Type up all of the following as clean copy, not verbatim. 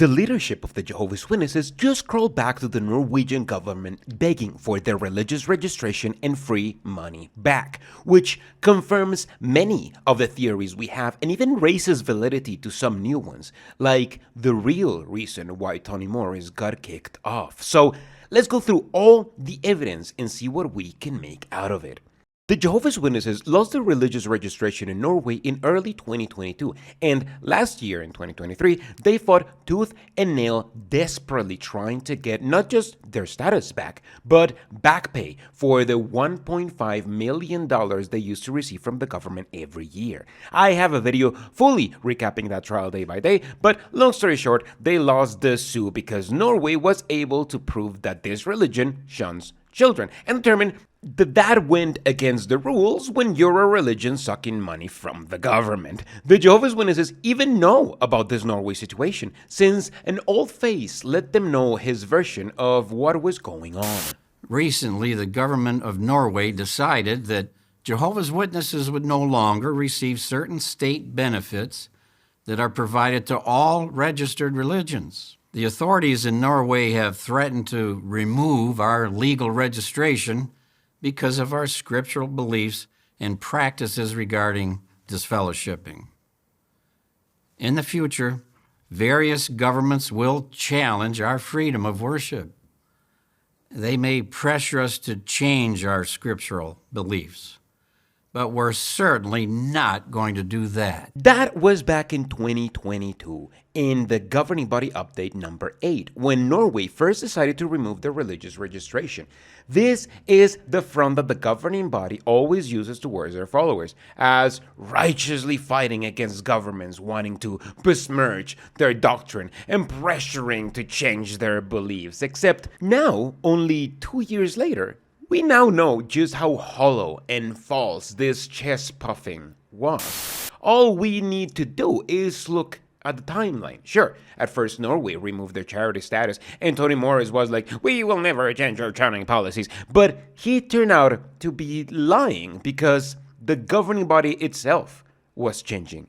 The leadership of the Jehovah's Witnesses just crawled back to the Norwegian government begging for their religious registration and free money back, which confirms many of the theories we have and even raises validity to some new ones, like the real reason why Tony Morris got kicked off. So let's go through all the evidence and see what we can make out of it. The Jehovah's Witnesses lost their religious registration in Norway in early 2022, and last year in 2023, they fought tooth and nail desperately trying to get not just their status back, but back pay for the $1.5 million they used to receive from the government every year. I have a video fully recapping that trial day by day, but long story short, they lost the suit because Norway was able to prove that this religion shuns children and determined that went against the rules when you're a religion sucking money from the government. The Jehovah's Witnesses even know about this Norway situation, since an old face let them know his version of what was going on. Recently, the government of Norway decided that Jehovah's Witnesses would no longer receive certain state benefits that are provided to all registered religions. The authorities in Norway have threatened to remove our legal registration because of our scriptural beliefs and practices regarding disfellowshipping. In the future, various governments will challenge our freedom of worship. They may pressure us to change our scriptural beliefs, but we're certainly not going to do that. That was back in 2022, in the governing body update number 8, when Norway first decided to remove their religious registration. This is the front that the governing body always uses towards their followers, as righteously fighting against governments wanting to besmirch their doctrine and pressuring to change their beliefs. Except now, only 2 years later, we now know just how hollow and false this chest puffing was. All we need to do is look at the timeline. Sure, at first Norway removed their charity status, and Tony Morris was like, "We will never change our charity policies." But he turned out to be lying because the governing body itself was changing.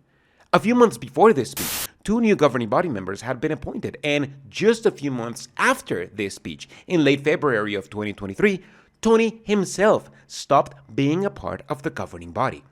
A few months before this speech, 2 new governing body members had been appointed, and just a few months after this speech, in late February of 2023, Tony himself stopped being a part of the governing body.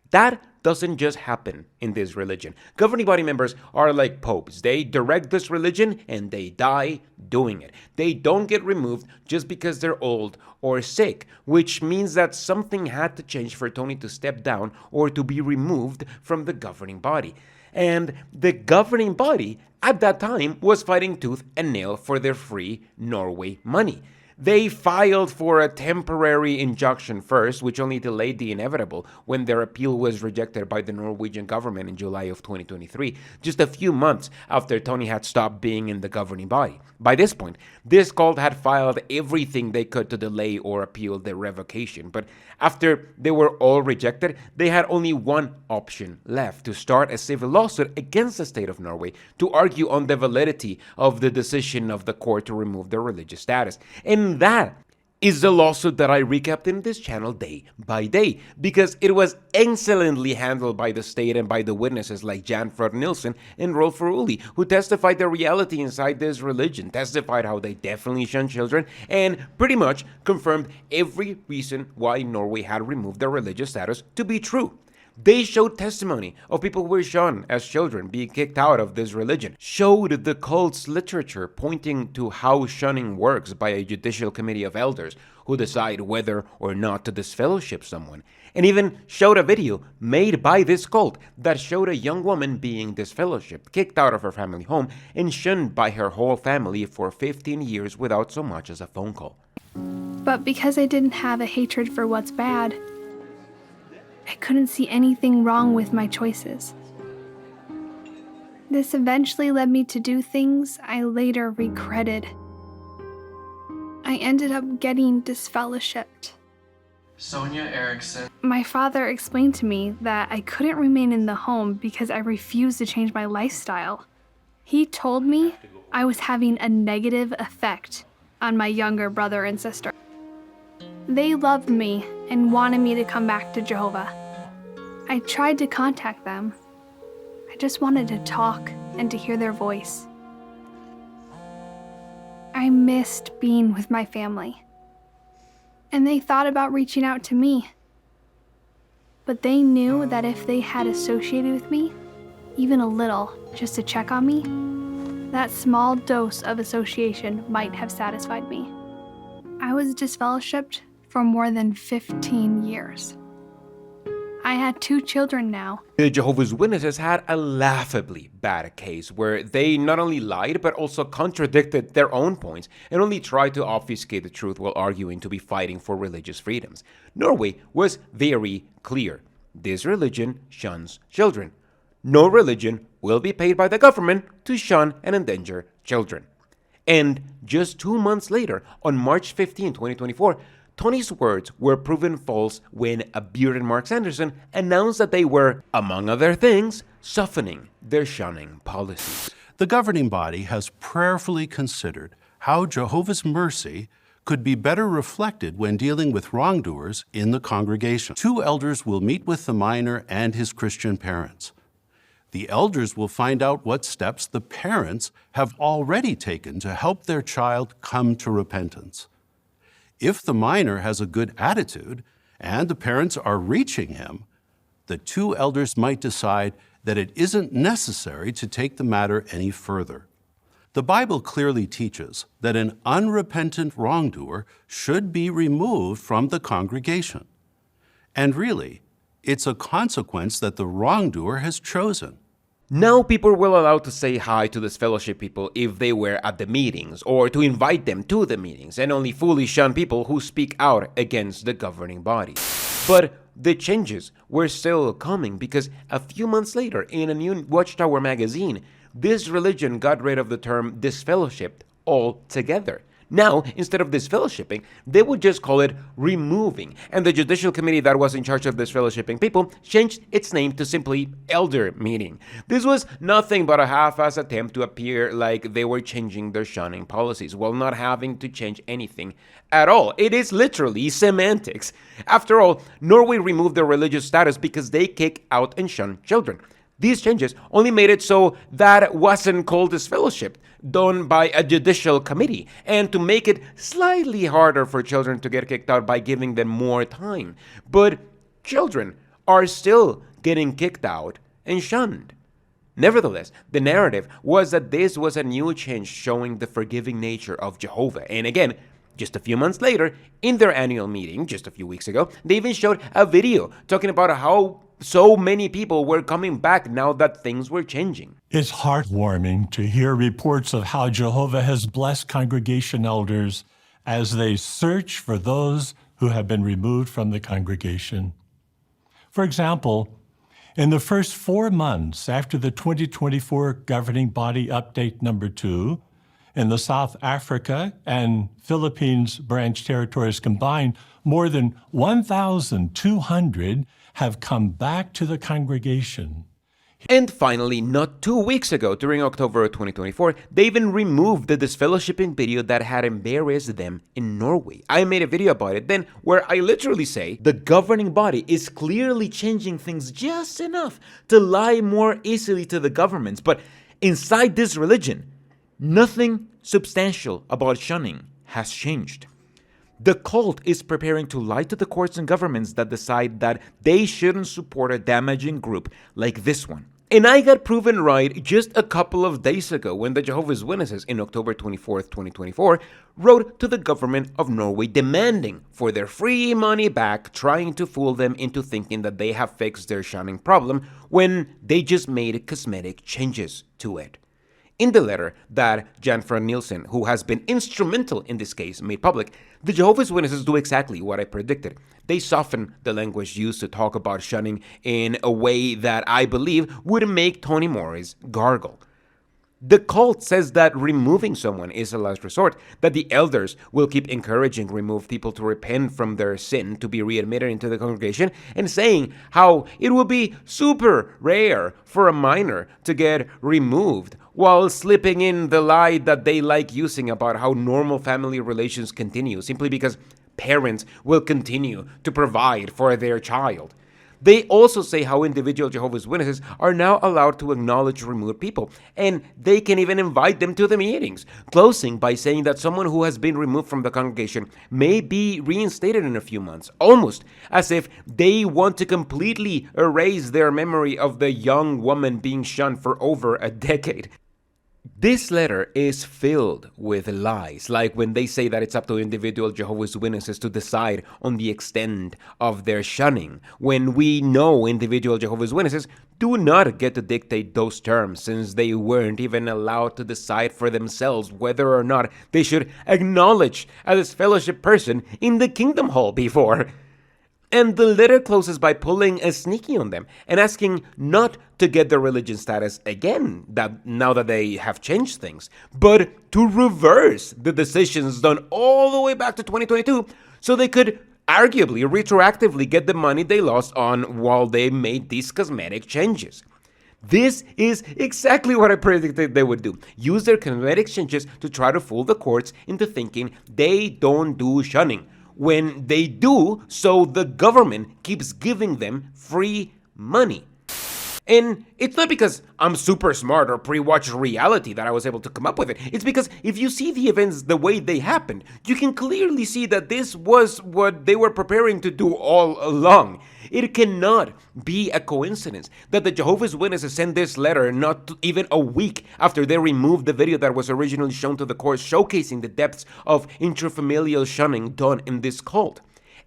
That doesn't just happen in this religion. Governing body members are like popes. They direct this religion and they die doing it. They don't get removed just because they're old or sick, which means that something had to change for Tony to step down or to be removed from the governing body. And the governing body at that time was fighting tooth and nail for their free Norway money. They filed for a temporary injunction first, which only delayed the inevitable when their appeal was rejected by the Norwegian government in July of 2023, just a few months after Tony had stopped being in the governing body. By this point, this cult had filed everything they could to delay or appeal their revocation, but after they were all rejected, they had only one option left: to start a civil lawsuit against the state of Norway to argue on the validity of the decision of the court to remove their religious status. And that is the lawsuit that I recapped in this channel day by day, because it was excellently handled by the state and by the witnesses like Jan Frode Nielsen and Rolf Uli, who testified the reality inside this religion, testified how they definitely shun children, and pretty much confirmed every reason why Norway had removed their religious status to be true. They showed testimony of people who were shunned as children being kicked out of this religion, showed the cult's literature pointing to how shunning works by a judicial committee of elders who decide whether or not to disfellowship someone, and even showed a video made by this cult that showed a young woman being disfellowshipped, kicked out of her family home, and shunned by her whole family for 15 years without so much as a phone call. But because I didn't have a hatred for what's bad, I couldn't see anything wrong with my choices. This eventually led me to do things I later regretted. I ended up getting disfellowshipped. Sonia Erickson. My father explained to me that I couldn't remain in the home because I refused to change my lifestyle. He told me I was having a negative effect on my younger brother and sister. They loved me and wanted me to come back to Jehovah. I tried to contact them. I just wanted to talk and to hear their voice. I missed being with my family. And they thought about reaching out to me. But they knew that if they had associated with me, even a little, just to check on me, that small dose of association might have satisfied me. I was disfellowshipped for more than 15 years. I had 2 children now. The Jehovah's Witnesses had a laughably bad case where they not only lied but also contradicted their own points and only tried to obfuscate the truth while arguing to be fighting for religious freedoms. Norway was very clear. This religion shuns children. No religion will be paid by the government to shun and endanger children. And just 2 months later, on March 15, 2024, Tony's words were proven false when a bearded Mark Sanderson announced that they were, among other things, softening their shunning policies. The governing body has prayerfully considered how Jehovah's mercy could be better reflected when dealing with wrongdoers in the congregation. 2 elders will meet with the minor and his Christian parents. The elders will find out what steps the parents have already taken to help their child come to repentance. If the minor has a good attitude and the parents are reaching him, the 2 elders might decide that it isn't necessary to take the matter any further. The Bible clearly teaches that an unrepentant wrongdoer should be removed from the congregation. And really, it's a consequence that the wrongdoer has chosen. Now people were allowed to say hi to disfellowship people if they were at the meetings, or to invite them to the meetings, and only fully shun people who speak out against the governing body. But the changes were still coming because a few months later, in a new Watchtower magazine, this religion got rid of the term disfellowshipped altogether. Now, instead of disfellowshipping, they would just call it removing, and the judicial committee that was in charge of disfellowshipping people changed its name to simply elder meeting. This was nothing but a half-assed attempt to appear like they were changing their shunning policies while not having to change anything at all. It is literally semantics. After all, Norway removed their religious status because they kick out and shun children. These changes only made it so that wasn't called disfellowship, done by a judicial committee, and to make it slightly harder for children to get kicked out by giving them more time. But children are still getting kicked out and shunned. Nevertheless, the narrative was that this was a new change showing the forgiving nature of Jehovah. And again, just a few months later, in their annual meeting, just a few weeks ago, they even showed a video talking about how so many people were coming back now that things were changing. It's heartwarming to hear reports of how Jehovah has blessed congregation elders as they search for those who have been removed from the congregation. For example, in the first 4 months after the 2024 Governing Body Update Number 2, in the South Africa and Philippines branch territories combined, more than 1,200 have come back to the congregation. And finally, not 2 weeks ago, during October of 2024, they even removed the disfellowshipping video that had embarrassed them in Norway. I made a video about it then where I literally say the governing body is clearly changing things just enough to lie more easily to the governments. But inside this religion, nothing substantial about shunning has changed. The cult is preparing to lie to the courts and governments that decide that they shouldn't support a damaging group like this one. And I got proven right just a couple of days ago when the Jehovah's Witnesses in October 24th, 2024, wrote to the government of Norway demanding for their free money back, trying to fool them into thinking that they have fixed their shunning problem when they just made cosmetic changes to it. In the letter that Jan Fran Nielsen, who has been instrumental in this case, made public, the Jehovah's Witnesses do exactly what I predicted. They soften the language used to talk about shunning in a way that I believe would make Tony Morris gargle. The cult says that removing someone is a last resort, that the elders will keep encouraging removed people to repent from their sin to be readmitted into the congregation, and saying how it will be super rare for a minor to get removed, while slipping in the lie that they like using about how normal family relations continue simply because parents will continue to provide for their child. They also say how individual Jehovah's Witnesses are now allowed to acknowledge removed people, and they can even invite them to the meetings, closing by saying that someone who has been removed from the congregation may be reinstated in a few months, almost as if they want to completely erase their memory of the young woman being shunned for over a decade. This letter is filled with lies, like when they say that it's up to individual Jehovah's Witnesses to decide on the extent of their shunning, when we know individual Jehovah's Witnesses do not get to dictate those terms, since they weren't even allowed to decide for themselves whether or not they should acknowledge a disfellowship person in the Kingdom Hall before. And the letter closes by pulling a sneaky on them and asking not to get their religion status again, that now that they have changed things, but to reverse the decisions done all the way back to 2022 so they could arguably retroactively get the money they lost on while they made these cosmetic changes. This is exactly what I predicted they would do. Use their cosmetic changes to try to fool the courts into thinking they don't do shunning, when they do, so the government keeps giving them free money. And it's not because I'm super smart or pre-watched reality that I was able to come up with it. It's because if you see the events the way they happened, you can clearly see that this was what they were preparing to do all along. It cannot be a coincidence that the Jehovah's Witnesses sent this letter not even a week after they removed the video that was originally shown to the court showcasing the depths of intrafamilial shunning done in this cult.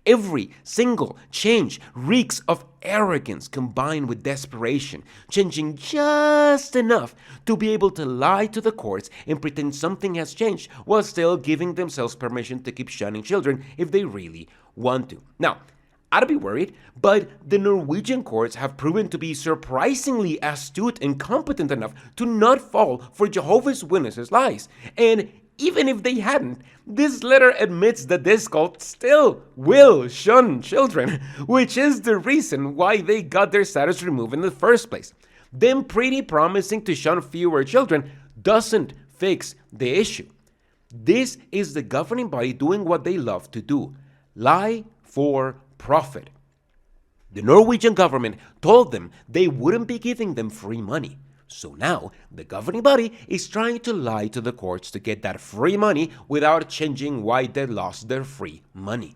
Every single change reeks of arrogance combined with desperation, changing just enough to be able to lie to the courts and pretend something has changed while still giving themselves permission to keep shunning children if they really want to. Now, I'd be worried, but the Norwegian courts have proven to be surprisingly astute and competent enough to not fall for Jehovah's Witnesses' lies. And even if they hadn't, this letter admits that this cult still will shun children, which is the reason why they got their status removed in the first place. Them pretty promising to shun fewer children doesn't fix the issue. This is the governing body doing what they love to do: lie for profit. The Norwegian government told them they wouldn't be giving them free money. So now, the governing body is trying to lie to the courts to get that free money without changing why they lost their free money.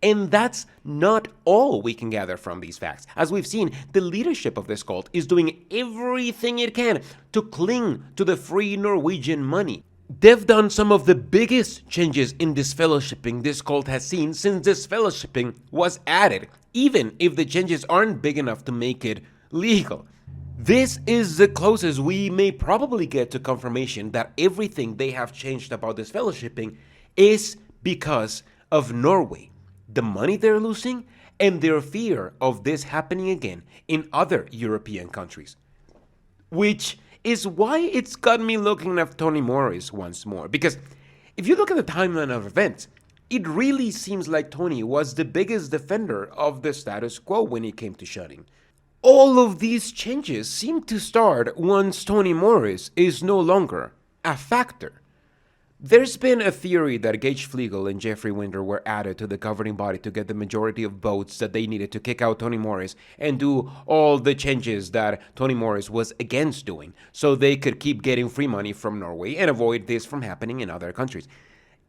And that's not all we can gather from these facts. As we've seen, the leadership of this cult is doing everything it can to cling to the free Norwegian money. They've done some of the biggest changes in disfellowshipping this cult has seen since disfellowshipping was added, even if the changes aren't big enough to make it legal. This is the closest we may probably get to confirmation that everything they have changed about disfellowshipping is because of Norway, the money they're losing, and their fear of this happening again in other European countries. Which is why it's got me looking at Tony Morris once more. Because if you look at the timeline of events, it really seems like Tony was the biggest defender of the status quo when it came to shunning. All of these changes seem to start once Tony Morris is no longer a factor. There's been a theory that Gage Flegel and Jeffrey Winder were added to the governing body to get the majority of votes that they needed to kick out Tony Morris and do all the changes that Tony Morris was against doing, so they could keep getting free money from Norway and avoid this from happening in other countries.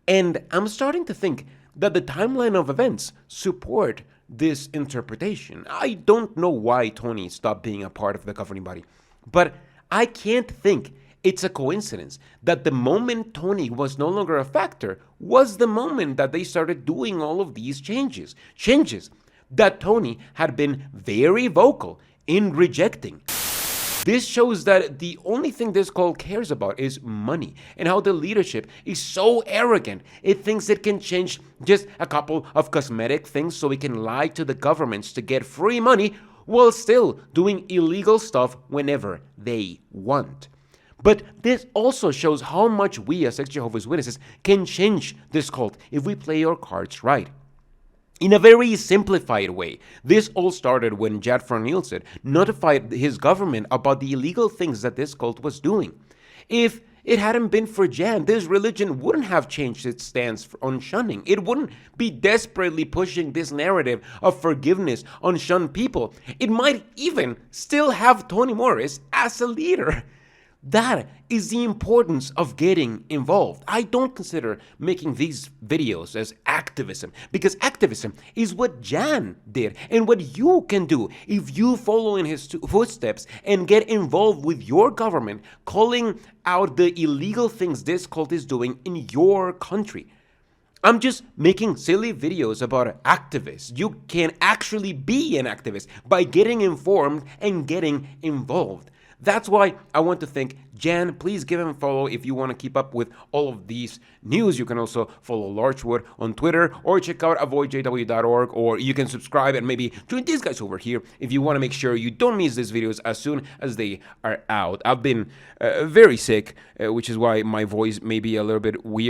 And I'm starting to think that the timeline of events support this interpretation. I don't know why Tony stopped being a part of the governing body, but I can't think it's a coincidence that the moment Tony was no longer a factor was the moment that they started doing all of these changes that Tony had been very vocal in rejecting. This shows that the only thing this cult cares about is money, and how the leadership is so arrogant it thinks it can change just a couple of cosmetic things so it can lie to the governments to get free money while still doing illegal stuff whenever they want. But this also shows how much we as ex-Jehovah's Witnesses can change this cult if we play our cards right. In a very simplified way, this all started when Jad van Nielsen notified his government about the illegal things that this cult was doing. If it hadn't been for Jan, this religion wouldn't have changed its stance on shunning. It wouldn't be desperately pushing this narrative of forgiveness on shunned people. It might even still have Toni Morris as a leader. That is the importance of getting involved. I don't consider making these videos as activism, because activism is what Jan did and what you can do if you follow in his footsteps and get involved with your government, calling out the illegal things this cult is doing in your country. I'm just making silly videos about activists. You can actually be an activist by getting informed and getting involved. That's why I want to thank Jan. Please give him a follow if you want to keep up with all of these news. You can also follow Larchwood on Twitter or check out avoidjw.org, or you can subscribe and maybe join these guys over here if you want to make sure you don't miss these videos as soon as they are out. I've been very sick, which is why my voice may be a little bit weird.